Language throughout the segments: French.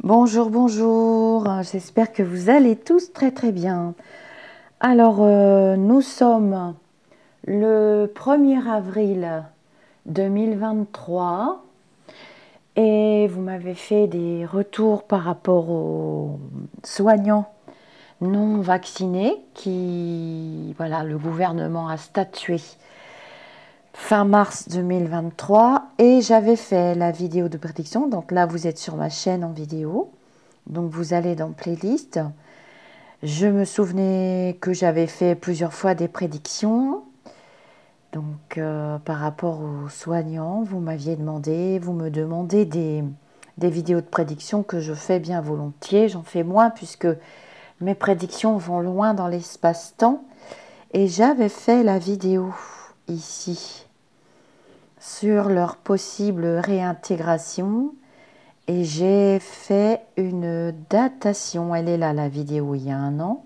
Bonjour, bonjour, j'espère que vous allez tous très très bien. Alors, nous sommes le 1er avril 2023 et vous m'avez fait des retours par rapport aux soignants non vaccinés qui, voilà, le gouvernement a statué fin mars 2023 et j'avais fait la vidéo de prédiction. Donc là, vous êtes sur ma chaîne en vidéo. Donc vous allez dans playlist. Je me souvenais que j'avais fait plusieurs fois des prédictions. Donc par rapport aux soignants, vous m'aviez demandé, vous me demandez des vidéos de prédiction que je fais bien volontiers. J'en fais moins puisque mes prédictions vont loin dans l'espace-temps. Et j'avais fait la vidéo ici sur leur possible réintégration. Et j'ai fait une datation. Elle est là, la vidéo, il y a un an.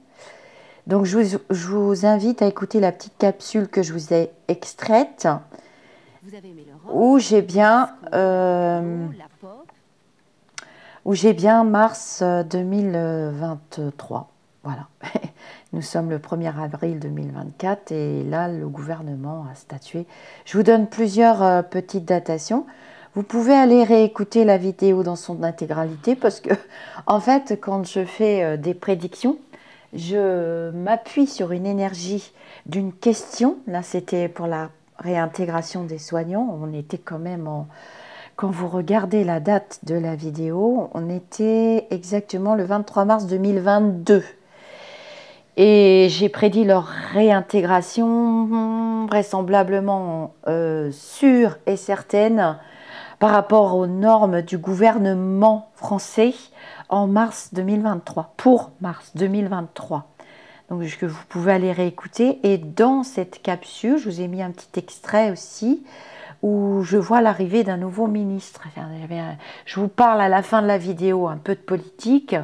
Donc, je vous invite à écouter la petite capsule que je vous ai extraite, où j'ai bien, mars 2023. Voilà. Nous sommes le 1er avril 2024 et là, le gouvernement a statué. Je vous donne plusieurs petites datations. Vous pouvez aller réécouter la vidéo dans son intégralité parce que, en fait, quand je fais des prédictions, je m'appuie sur une énergie d'une question. Là, c'était pour la réintégration des soignants. On était quand même en... Quand vous regardez la date de la vidéo, on était exactement le 23 mars 2022. Et j'ai prédit leur réintégration vraisemblablement sûre et certaine par rapport aux normes du gouvernement français en mars 2023, pour mars 2023. Donc que vous pouvez aller réécouter. Et dans cette capsule, je vous ai mis un petit extrait aussi où je vois l'arrivée d'un nouveau ministre. Je vous parle à la fin de la vidéo un peu de politique,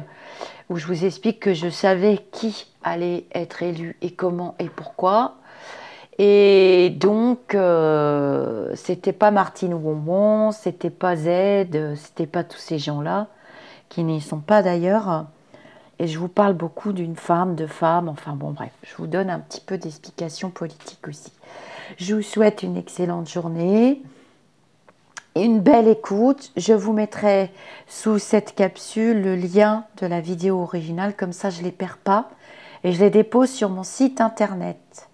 où je vous explique que je savais qui allait être élu et comment et pourquoi. Et donc, c'était pas Martine Ouimet, c'était pas Z, c'était pas tous ces gens-là, qui n'y sont pas d'ailleurs. Et je vous parle beaucoup d'une femme, de femmes, enfin bon bref, je vous donne un petit peu d'explications politiques aussi. Je vous souhaite une excellente journée, une belle écoute. Je vous mettrai sous cette capsule le lien de la vidéo originale, comme ça je ne les perds pas. Et je les dépose sur mon site internet.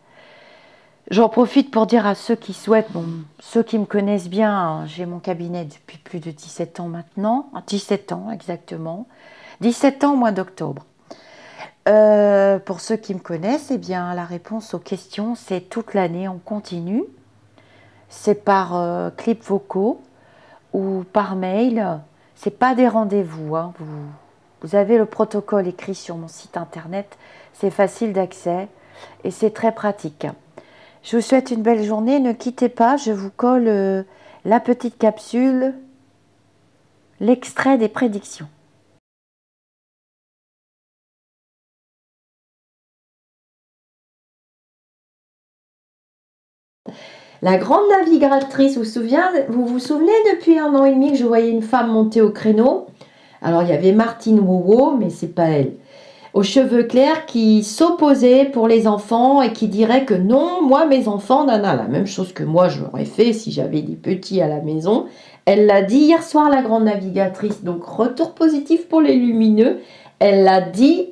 J'en profite pour dire à ceux qui souhaitent, bon, ceux qui me connaissent bien, j'ai mon cabinet depuis plus de 17 ans maintenant, 17 ans exactement, 17 ans au mois d'octobre. Pour ceux qui me connaissent, eh bien, la réponse aux questions, c'est toute l'année, on continue. C'est par clips vocaux ou par mail. C'est pas des rendez-vous, hein. Vous avez le protocole écrit sur mon site internet. C'est facile d'accès et c'est très pratique. Je vous souhaite une belle journée. Ne quittez pas, je vous colle la petite capsule, l'extrait des prédictions. La grande navigatrice, vous vous souvenez depuis 1 an et demi que je voyais une femme monter au créneau? Alors il y avait Martine Ouimet, mais c'est pas elle. Aux cheveux clairs qui s'opposait pour les enfants et qui dirait que non, moi mes enfants, nana, la même chose que moi j'aurais fait si j'avais des petits à la maison. Elle l'a dit hier soir, la grande navigatrice, donc retour positif pour les lumineux. Elle l'a dit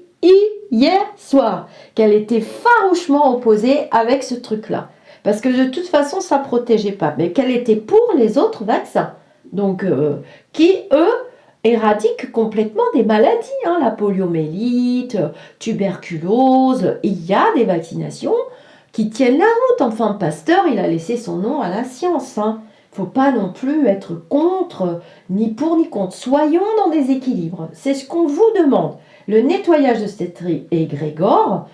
hier soir, qu'elle était farouchement opposée avec ce truc-là. Parce que de toute façon, ça ne protégeait pas. Mais qu'elle était pour les autres vaccins. Donc, qui, eux, éradiquent complètement des maladies. Hein, la poliomyélite, tuberculose. Il y a des vaccinations qui tiennent la route. Enfin, Pasteur, il a laissé son nom à la science. Hein. Il ne faut pas non plus être contre, ni pour ni contre. Soyons dans des équilibres. C'est ce qu'on vous demande. Le nettoyage de cet égrégore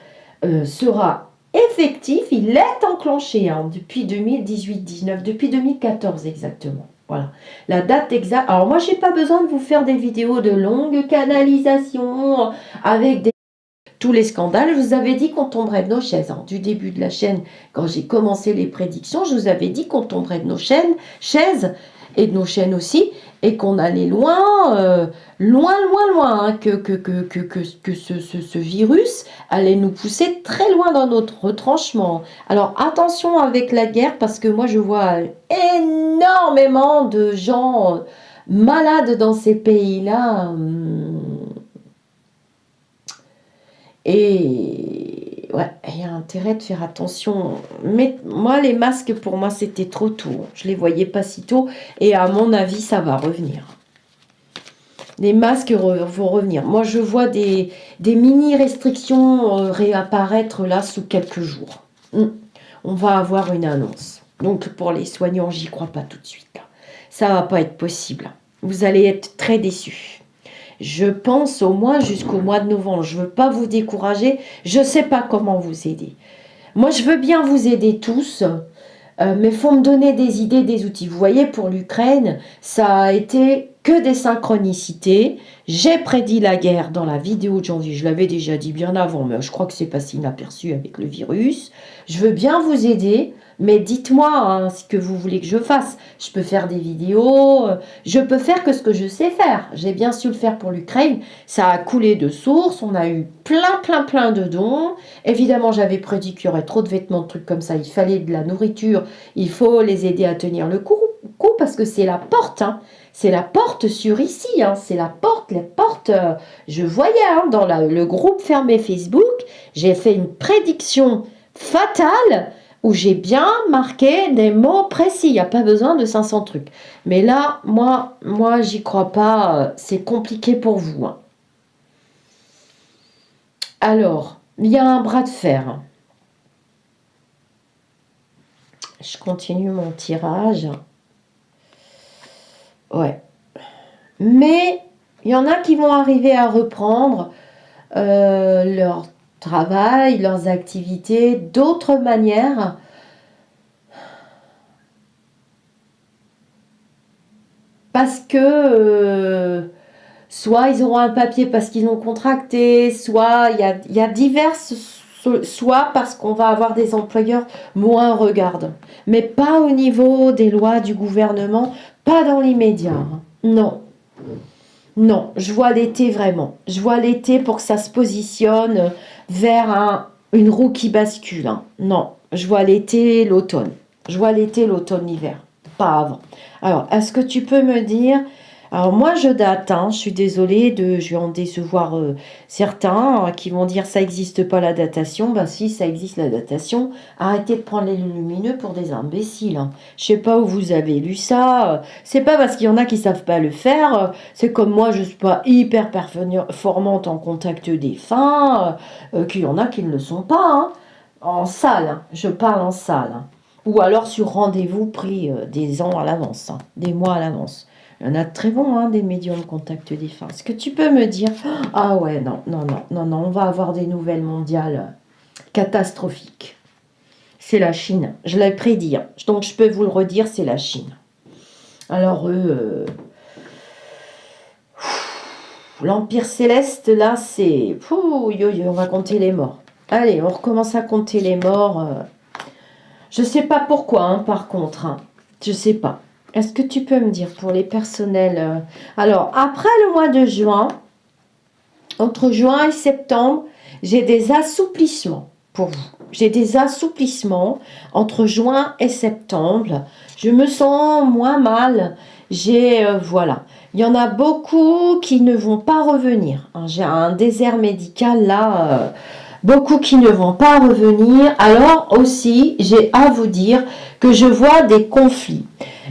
sera effectif, il est enclenché hein, depuis 2018-19, depuis 2014 exactement. Voilà, la date exacte. Alors moi, j'ai pas besoin de vous faire des vidéos de longue canalisation avec tous les scandales. Je vous avais dit qu'on tomberait de nos chaises. Hein. Du début de la chaîne, quand j'ai commencé les prédictions, je vous avais dit qu'on tomberait de nos chaises et de nos chaînes aussi, et qu'on allait loin, loin, hein, que ce virus allait nous pousser très loin dans notre retranchement. Alors attention avec la guerre, parce que moi je vois énormément de gens malades dans ces pays-là. Et ouais, il y a intérêt de faire attention. Mais moi, les masques, pour moi, c'était trop tôt. Je les voyais pas si tôt. Et à mon avis, ça va revenir. Les masques vont revenir. Moi, je vois des mini-restrictions réapparaître là sous quelques jours. On va avoir une annonce. Donc, pour les soignants, j'y crois pas tout de suite. Là. Ça va pas être possible. Vous allez être très déçus. Je pense au moins jusqu'au mois de novembre. Je veux pas vous décourager. Je sais pas comment vous aider. Moi, je veux bien vous aider tous. Mais il faut me donner des idées, des outils. Vous voyez, pour l'Ukraine, ça a été que des synchronicités. J'ai prédit la guerre dans la vidéo de janvier. Je l'avais déjà dit bien avant, mais je crois que c'est passé inaperçu avec le virus. Je veux bien vous aider, mais dites-moi hein, ce que vous voulez que je fasse. Je peux faire des vidéos, je peux faire que ce que je sais faire. J'ai bien su le faire pour l'Ukraine. Ça a coulé de source, on a eu plein de dons. Évidemment, j'avais prédit qu'il y aurait trop de vêtements, de trucs comme ça. Il fallait de la nourriture, il faut les aider à tenir le coup parce que c'est la porte, hein. C'est la porte sur ici, hein. C'est la porte, les portes. Je voyais hein, dans le groupe fermé Facebook, j'ai fait une prédiction fatale où j'ai bien marqué des mots précis. Il n'y a pas besoin de 500 trucs. Mais là, moi j'y crois pas. C'est compliqué pour vous. Hein. Alors, il y a un bras de fer. Je continue mon tirage. Ouais. Mais il y en a qui vont arriver à reprendre leur travail, leurs activités d'autres manières. Parce que soit ils auront un papier parce qu'ils ont contracté, soit il y a diverses, soit parce qu'on va avoir des employeurs moins regardants. Mais pas au niveau des lois du gouvernement, pas dans l'immédiat. Non. Non, je vois l'été vraiment. Je vois l'été pour que ça se positionne vers une roue qui bascule. Hein. Non, je vois l'été, l'automne. Je vois l'été, l'automne, l'hiver. Pas avant. Alors, est-ce que tu peux me dire... Alors moi je date, hein, je suis désolée, je vais en décevoir certains qui vont dire ça n'existe pas la datation. Ben si, ça existe la datation. Arrêtez de prendre les lumineux pour des imbéciles. Hein. Je sais pas où vous avez lu ça. C'est pas parce qu'il y en a qui savent pas le faire. C'est comme moi, je suis pas hyper performante en contact défunt, qu'il y en a qui ne le sont pas. Hein. En salle, hein. Je parle en salle. Hein. Ou alors sur rendez-vous pris des ans à l'avance, hein, des mois à l'avance. Il y en a de très bons, hein, des médiums contact défunt. Est-ce que tu peux me dire... Ah ouais, non, on va avoir des nouvelles mondiales catastrophiques. C'est la Chine. Je l'ai prédit. Hein. Donc je peux vous le redire, c'est la Chine. Alors eux... L'Empire Céleste, là, c'est... On va compter les morts. Allez, on recommence à compter les morts. Je sais pas pourquoi, hein, par contre. Hein. Je sais pas. Est-ce que tu peux me dire pour les personnels Alors, après le mois de juin, entre juin et septembre, j'ai des assouplissements pour vous. J'ai des assouplissements entre juin et septembre. Je me sens moins mal. Voilà. Il y en a beaucoup qui ne vont pas revenir. Hein. J'ai un désert médical là... Beaucoup qui ne vont pas revenir. Alors aussi, j'ai à vous dire que je vois des conflits.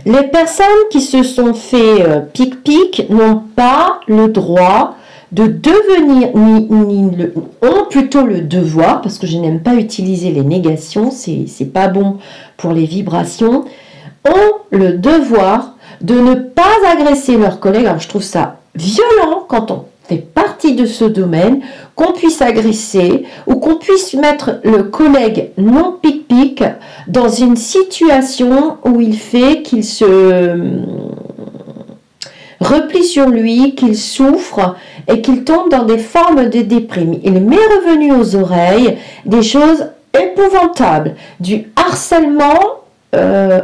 Les personnes qui se sont fait pic-pic n'ont pas le droit de devenir, ont plutôt le devoir, parce que je n'aime pas utiliser les négations, c'est pas bon pour les vibrations, ont le devoir de ne pas agresser leurs collègues. Alors je trouve ça violent quand on fait partie de ce domaine, qu'on puisse agresser ou qu'on puisse mettre le collègue non pic-pic dans une situation où il fait qu'il se replie sur lui, qu'il souffre et qu'il tombe dans des formes de déprime. Il m'est revenu aux oreilles des choses épouvantables, du harcèlement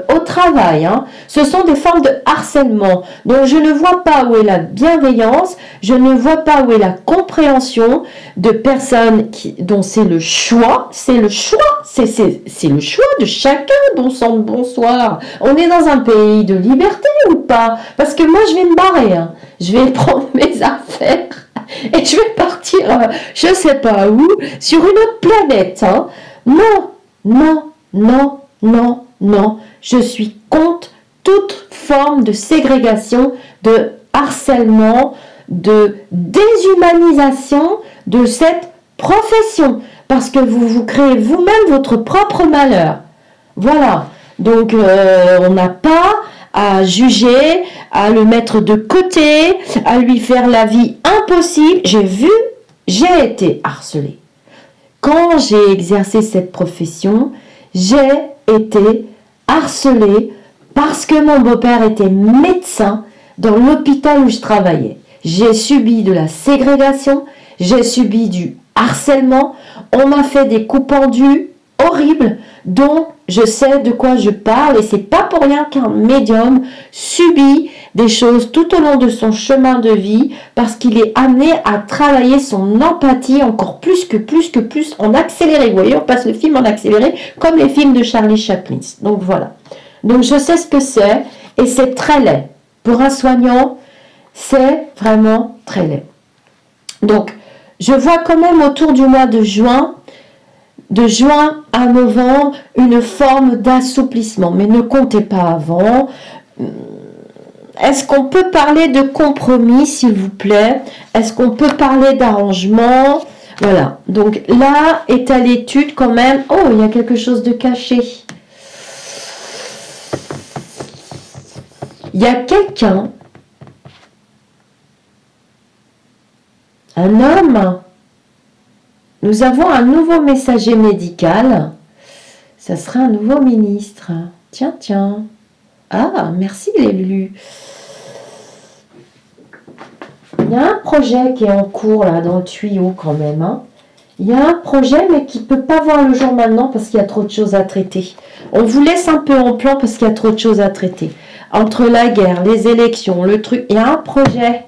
au travail. Hein. Ce sont des formes de harcèlement. Donc je ne vois pas où est la bienveillance, je ne vois pas où est la compréhension de personnes dont c'est le choix. C'est le choix de chacun. Bon sang de bonsoir. On est dans un pays de liberté ou pas? Parce que moi je vais me barrer. Hein. Je vais prendre mes affaires et je vais partir, je sais pas où, sur une autre planète. Hein. Non, non, non, non. Non, je suis contre toute forme de ségrégation, de harcèlement, de déshumanisation de cette profession. Parce que vous créez vous-même votre propre malheur. Voilà. Donc, on n'a pas à juger, à le mettre de côté, à lui faire la vie impossible. J'ai été harcelée. Quand j'ai exercé cette profession, j'ai été harcelée parce que mon beau-père était médecin dans l'hôpital où je travaillais. J'ai subi de la ségrégation, j'ai subi du harcèlement, on m'a fait des coups pendus horribles, donc je sais de quoi je parle et c'est pas pour rien qu'un médium subit des choses tout au long de son chemin de vie parce qu'il est amené à travailler son empathie encore plus en accéléré. Vous voyez, on passe le film en accéléré comme les films de Charlie Chaplin. Donc voilà. Donc je sais ce que c'est et c'est très laid. Pour un soignant, c'est vraiment très laid. Donc je vois quand même autour du mois de juin à novembre, une forme d'assouplissement. Mais ne comptez pas avant. Est-ce qu'on peut parler de compromis, s'il vous plaît? Est-ce qu'on peut parler d'arrangement? Voilà. Donc là est à l'étude quand même. Oh, il y a quelque chose de caché. Il y a quelqu'un, un homme. Nous avons un nouveau messager médical. Ça sera un nouveau ministre. Tiens, tiens. Ah, merci l'élu. Il y a un projet qui est en cours là dans le tuyau quand même. Hein. Il y a un projet mais qui ne peut pas voir le jour maintenant parce qu'il y a trop de choses à traiter. On vous laisse un peu en plan parce qu'il y a trop de choses à traiter. Entre la guerre, les élections, le truc, il y a un projet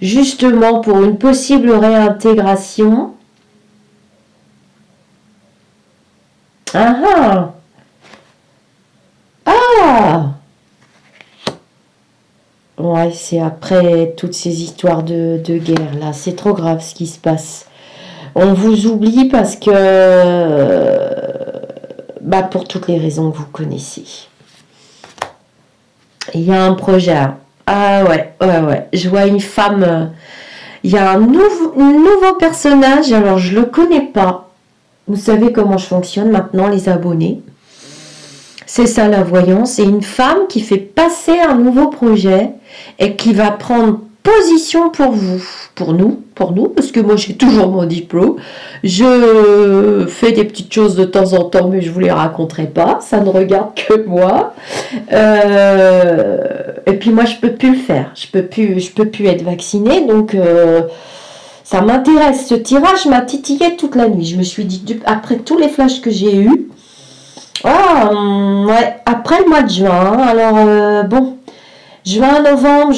justement pour une possible réintégration. Ah ah. Ouais, c'est après toutes ces histoires de guerre là. C'est trop grave ce qui se passe. On vous oublie parce que... pour toutes les raisons que vous connaissez. Il y a un projet. Ah ouais. Je vois une femme... Il y a un nouveau personnage. Alors, je ne le connais pas. Vous savez comment je fonctionne maintenant, les abonnés. C'est ça la voyance. C'est une femme qui fait passer un nouveau projet et qui va prendre position pour vous, pour nous, parce que moi j'ai toujours mon diplôme. Je fais des petites choses de temps en temps, mais je ne vous les raconterai pas. Ça ne regarde que moi. Et puis moi je peux plus le faire. Je peux plus être vaccinée, donc... ça m'intéresse, ce tirage m'a titillé toute la nuit. Je me suis dit, après tous les flashs que j'ai eus, ouais, après le mois de juin, alors bon, juin, novembre,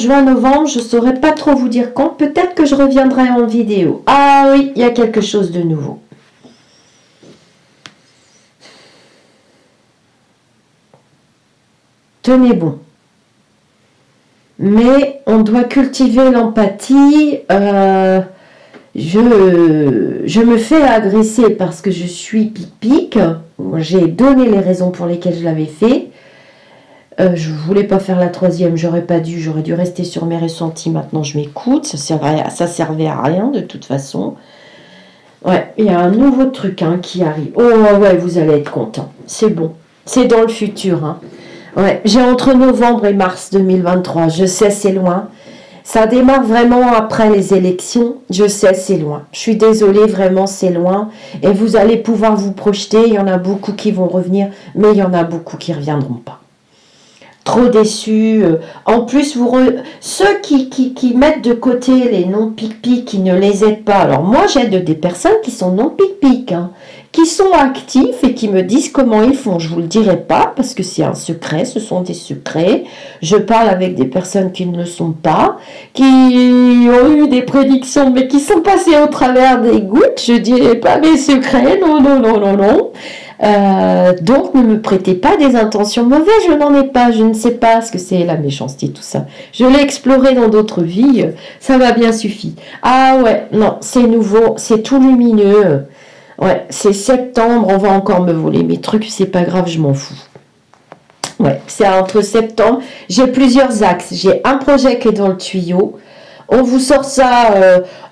je ne saurais pas trop vous dire quand, peut-être que je reviendrai en vidéo. Ah oui, il y a quelque chose de nouveau. Tenez bon. Mais on doit cultiver l'empathie. Je me fais agresser parce que je suis pic-pic. J'ai donné les raisons pour lesquelles je l'avais fait. Je voulais pas faire la troisième, j'aurais dû rester sur mes ressentis. Maintenant je m'écoute, ça servait à rien de toute façon. Ouais, il y a un nouveau truc qui arrive. Oh ouais, vous allez être content. C'est bon, c'est dans le futur. Hein. Ouais, j'ai entre novembre et mars 2023. Je sais, c'est loin. Ça démarre vraiment après les élections. Je sais, c'est loin. Je suis désolée, vraiment, c'est loin. Et vous allez pouvoir vous projeter. Il y en a beaucoup qui vont revenir, mais il y en a beaucoup qui ne reviendront pas. Trop déçus. En plus, ceux qui mettent de côté les non-pic-pic, qui ne les aident pas. Alors moi, j'aide des personnes qui sont non-pic-pic, qui sont actifs et qui me disent comment ils font. Je ne vous le dirai pas parce que c'est un secret, ce sont des secrets. Je parle avec des personnes qui ne le sont pas, qui ont eu des prédictions mais qui sont passées au travers des gouttes. Je ne dirai pas mes secrets, non, non, non, non, non. Donc ne me prêtez pas des intentions mauvaises, je n'en ai pas, je ne sais pas ce que c'est la méchanceté, tout ça. Je l'ai exploré dans d'autres vies, ça m'a bien suffi. Ah ouais, non, c'est nouveau, c'est tout lumineux. Ouais, c'est septembre, on va encore me voler mes trucs, c'est pas grave, je m'en fous. Ouais, c'est entre septembre, j'ai plusieurs axes, j'ai un projet qui est dans le tuyau. On vous sort ça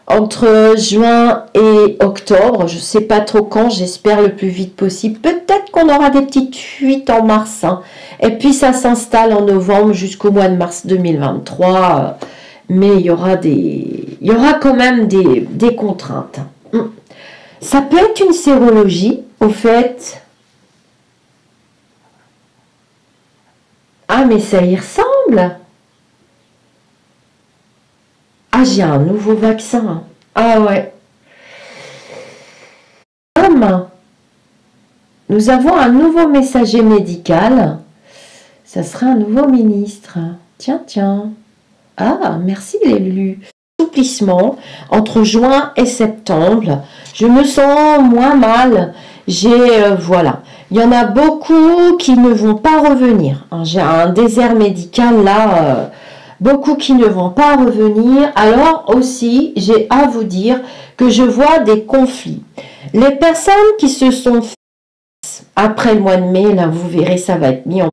entre juin et octobre. Je ne sais pas trop quand, j'espère le plus vite possible. Peut-être qu'on aura des petites fuites en mars. Hein. Et puis ça s'installe en novembre jusqu'au mois de mars 2023. Mais il y aura quand même des contraintes. Ça peut être une sérologie, au fait. Ah, mais ça y ressemble. Ah, j'ai un nouveau vaccin. Ah ouais. Nous avons un nouveau messager médical. Ça sera un nouveau ministre. Tiens, tiens. Ah, merci l'élu. Assouplissement entre juin et septembre. Je me sens moins mal. Voilà. Il y en a beaucoup qui ne vont pas revenir. J'ai un désert médical là. Beaucoup qui ne vont pas revenir. Alors aussi, j'ai à vous dire que je vois des conflits. Les personnes qui se sont faites après le mois de mai, là vous verrez, ça va être mis en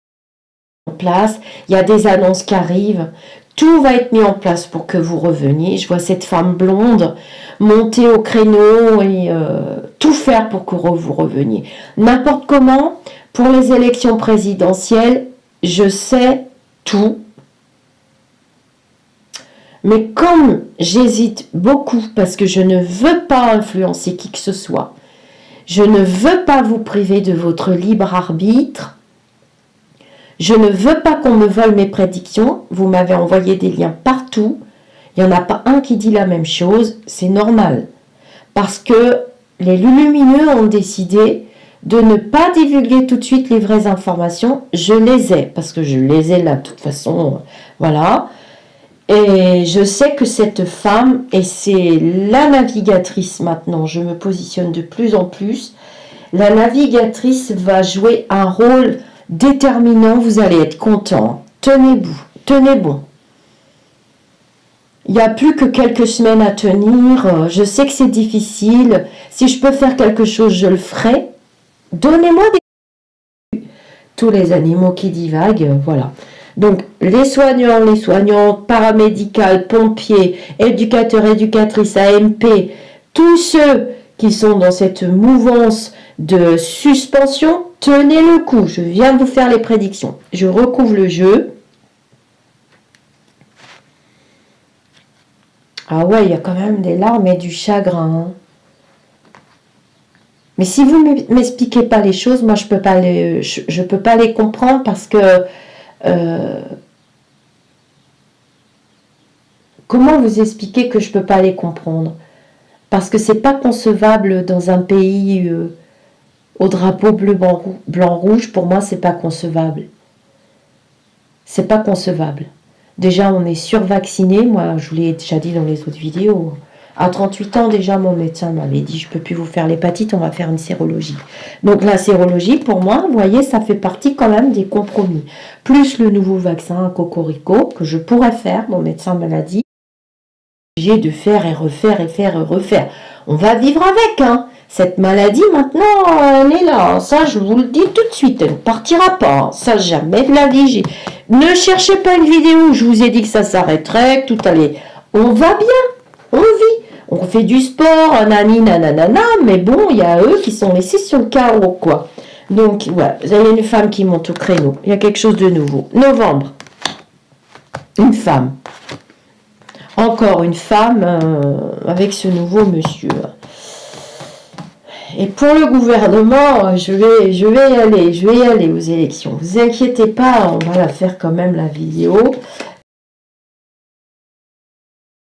place. Il y a des annonces qui arrivent. Tout va être mis en place pour que vous reveniez. Je vois cette femme blonde monter au créneau et tout faire pour que vous reveniez. N'importe comment, pour les élections présidentielles, je sais tout. Mais comme j'hésite beaucoup parce que je ne veux pas influencer qui que ce soit, je ne veux pas vous priver de votre libre arbitre, je ne veux pas qu'on me vole mes prédictions, vous m'avez envoyé des liens partout, il n'y en a pas un qui dit la même chose, c'est normal. Parce que les lumineux ont décidé de ne pas divulguer tout de suite les vraies informations, je les ai, parce que je les ai là de toute façon, voilà. Et je sais que cette femme, et c'est la navigatrice maintenant, je me positionne de plus en plus, la navigatrice va jouer un rôle déterminant, vous allez être content. Tenez-vous, tenez bon. Il n'y a plus que quelques semaines à tenir, je sais que c'est difficile, si je peux faire quelque chose, je le ferai. Donnez-moi tous les animaux qui divaguent, voilà. Donc, les soignantes, paramédicales, pompiers, éducateurs, éducatrices, AMP, tous ceux qui sont dans cette mouvance de suspension, tenez le coup. Je viens de vous faire les prédictions. Je recouvre le jeu. Ah ouais, il y a quand même des larmes et du chagrin. Hein. Mais si vous ne m'expliquez pas les choses, moi, je peux pas les comprendre parce que comment vous expliquer que je ne peux pas les comprendre? Parce que c'est pas concevable dans un pays au drapeau bleu, blanc, rouge. Pour moi, c'est pas concevable. C'est pas concevable. Déjà, on est survacciné. Moi, je vous l'ai déjà dit dans les autres vidéos. À 38 ans, déjà, mon médecin m'avait dit, je ne peux plus vous faire l'hépatite, on va faire une sérologie. Donc, la sérologie, pour moi, vous voyez, ça fait partie quand même des compromis. Plus le nouveau vaccin Cocorico, que je pourrais faire, mon médecin me l'a dit. J'ai de faire et refaire et faire et refaire. On va vivre avec, hein. Cette maladie, maintenant, elle est là. Ça, je vous le dis tout de suite, elle ne partira pas. Ça, jamais de la vie. Ne cherchez pas une vidéo où je vous ai dit que ça s'arrêterait, que tout allait. On va bien, on vit. On fait du sport, nanana, mais bon, il y a eux qui sont laissés sur le carreau, quoi. Donc, voilà, vous avez une femme qui monte au créneau. Il y a quelque chose de nouveau. Novembre. Une femme. Encore une femme avec ce nouveau monsieur. Et pour le gouvernement, je vais y aller aux élections. Vous inquiétez pas, on va la faire quand même la vidéo.